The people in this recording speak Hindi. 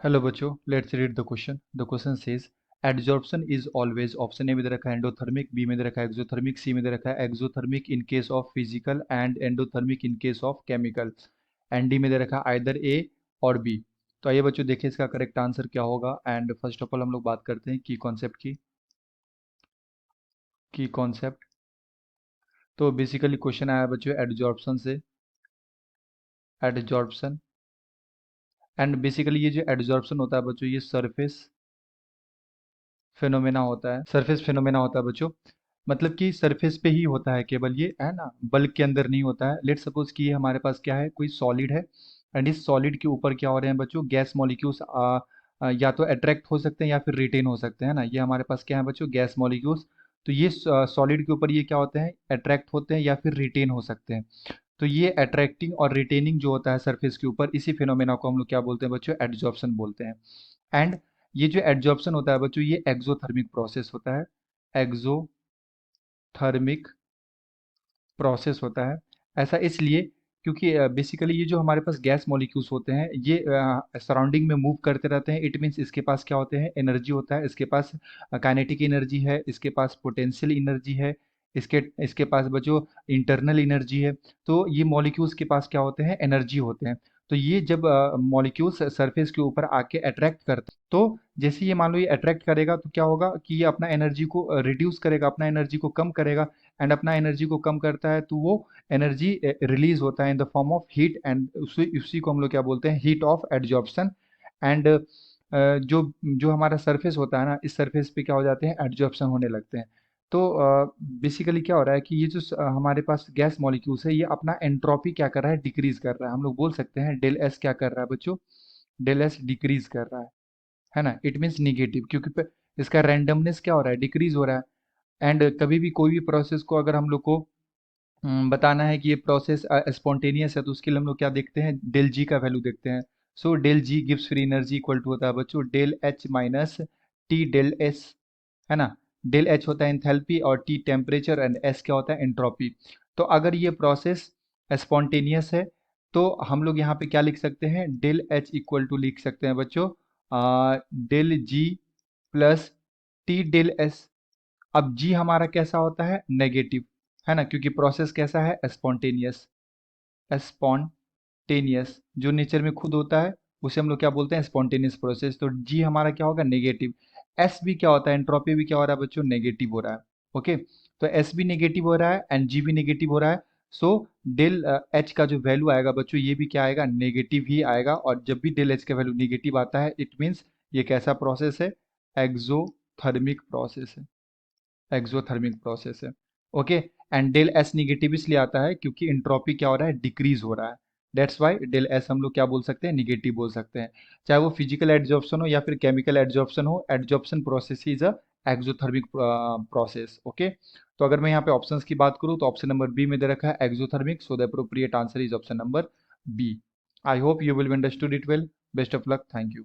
हेलो बच्चों, let's read the question. The question says adsorption is always, option A में दे रखा है एंडोथर्मिक, बी में दे रखा है एक्सोथर्मिक, सी में दे रखा है exothermic in case of physical and endothermic in case of chemical, and D में दे रखा है आइदर ए और बी। तो आइए बच्चों देखिए इसका करेक्ट आंसर क्या होगा। एंड फर्स्ट ऑफ ऑल हम लोग बात करते हैं की कॉन्सेप्ट की कॉन्सेप्ट। तो बेसिकली क्वेश्चन आया बच्चों एडजॉर्प्शन से, एडजॉर्प्शन। एंड बेसिकली ये जो एडजॉर्प्शन होता है बच्चों, ये सरफेस फिनोमेना होता है, सरफेस फिनोमेना होता है बच्चों। मतलब कि सरफेस पे ही होता है केवल, ये है ना, बल्क के अंदर नहीं होता है। लेट सपोज कि ये हमारे पास क्या है, कोई सॉलिड है, एंड इस सॉलिड के ऊपर क्या हो रहे हैं बच्चों, गैस मॉलिक्यूल्स या तो अट्रैक्ट हो सकते हैं या फिर रिटेन हो सकते हैं ना। ये हमारे पास क्या है बच्चों, गैस मॉलिक्यूल्स। तो ये सॉलिड के ऊपर ये क्या होते हैं, अट्रैक्ट होते हैं या फिर रिटेन हो सकते हैं। तो ये अट्रैक्टिंग और रिटेनिंग जो होता है सरफेस के ऊपर, इसी फिनोमेना को हम लोग क्या बोलते हैं बच्चों, एडजॉर्प्शन बोलते हैं। एंड ये जो एडजॉर्प्शन होता है बच्चों, ये एक्सोथर्मिक प्रोसेस होता है, एक्सोथर्मिक प्रोसेस होता है। ऐसा इसलिए क्योंकि बेसिकली ये जो हमारे पास गैस मॉलिक्यूल्स होते हैं, ये सराउंडिंग में मूव करते रहते हैं। इट मीन्स इसके पास क्या होते हैं, एनर्जी होता है, इसके पास काइनेटिक एनर्जी है, इसके पास पोटेंशियल एनर्जी है, इसके इसके पास बच्चों इंटरनल एनर्जी है। तो ये मॉलिक्यूल्स के पास क्या होते हैं, एनर्जी होते हैं। तो ये जब मॉलिक्यूल्स सरफेस के ऊपर आके अट्रैक्ट करते हैं, तो जैसे ये मान लो ये अट्रैक्ट करेगा तो क्या होगा कि ये अपना एनर्जी को रिड्यूस करेगा, अपना एनर्जी को कम करेगा। एंड अपना एनर्जी को कम करता है तो वो एनर्जी रिलीज होता है in the form of heat, and उसी उसी को हम लोग क्या बोलते हैं, हीट ऑफ एडजॉर्प्शन। एंड जो जो हमारा सरफेस होता है ना, इस सरफेस पे क्या हो जाते हैं, एडजॉर्प्शन होने लगते हैं। तो बेसिकली क्या हो रहा है कि ये जो हमारे पास गैस मॉलिक्यूल्स है, ये अपना एंट्रोपी क्या कर रहा है, डिक्रीज कर रहा है। हम लोग बोल सकते हैं डेल एस क्या कर रहा है बच्चों, डेल एस डिक्रीज कर रहा है ना। इट मीन्स निगेटिव, क्योंकि इसका रैंडमनेस क्या हो रहा है, डिक्रीज हो रहा है। एंड कभी भी कोई भी प्रोसेस को अगर हम लोग को बताना है कि ये प्रोसेस स्पॉन्टेनियस है, तो उसके लिए हम लोग क्या देखते हैं, डेल जी का वैल्यू देखते हैं। So del G gives free energy equal to होता है बच्चों del H minus T del S, है ना। डेल एच होता है एंथैल्पी और टी टेम्परेचर, एंड एस क्या होता है, एंट्रोपी। तो अगर ये प्रोसेस स्पॉन्टेनियस है तो हम लोग यहाँ पे क्या लिख सकते हैं, डेल एच इक्वल टू लिख सकते हैं बच्चों डेल जी प्लस टी डेल एस। अब जी हमारा कैसा होता है, नेगेटिव, है ना, क्योंकि प्रोसेस कैसा है, स्पॉन्टेनियस। स्पॉन्टेनियस जो नेचर में खुद होता है, उसे हम लोग क्या बोलते हैं, स्पॉन्टेनियस प्रोसेस। तो जी हमारा क्या होगा, नेगेटिव। एस भी क्या होता है, एंट्रोपी भी क्या हो रहा है बच्चों, नेगेटिव हो रहा है। ओके, तो एस भी नेगेटिव हो रहा है एंड जी भी नेगेटिव हो रहा है। सो डेल एच का जो वैल्यू आएगा बच्चों, ये भी क्या आएगा, नेगेटिव ही आएगा। और जब भी डेल एच का वैल्यू नेगेटिव आता है, इट मीन्स ये कैसा प्रोसेस है, एक्सोथर्मिक प्रोसेस है, एक्सोथर्मिक प्रोसेस है। Okay, and del S negative इसलिए आता है क्योंकि इंट्रोपी क्या हो रहा है, डिक्रीज हो रहा है। दैट्स वाई डेल एस हम लोग क्या बोल सकते हैं, निगेटिव बोल सकते हैं। चाहे वो फिजिकल एड्जॉर्प्शन हो या फिर केमिकल एड्जॉर्प्शन हो, adsorption process is a exothermic process. Okay, तो अगर मैं यहाँ पे ऑप्शंस की बात करूँ तो ऑप्शन नंबर बी में दे रखा है exothermic, so the appropriate answer is option number B. I hope you will understood it well. Best of luck, thank you.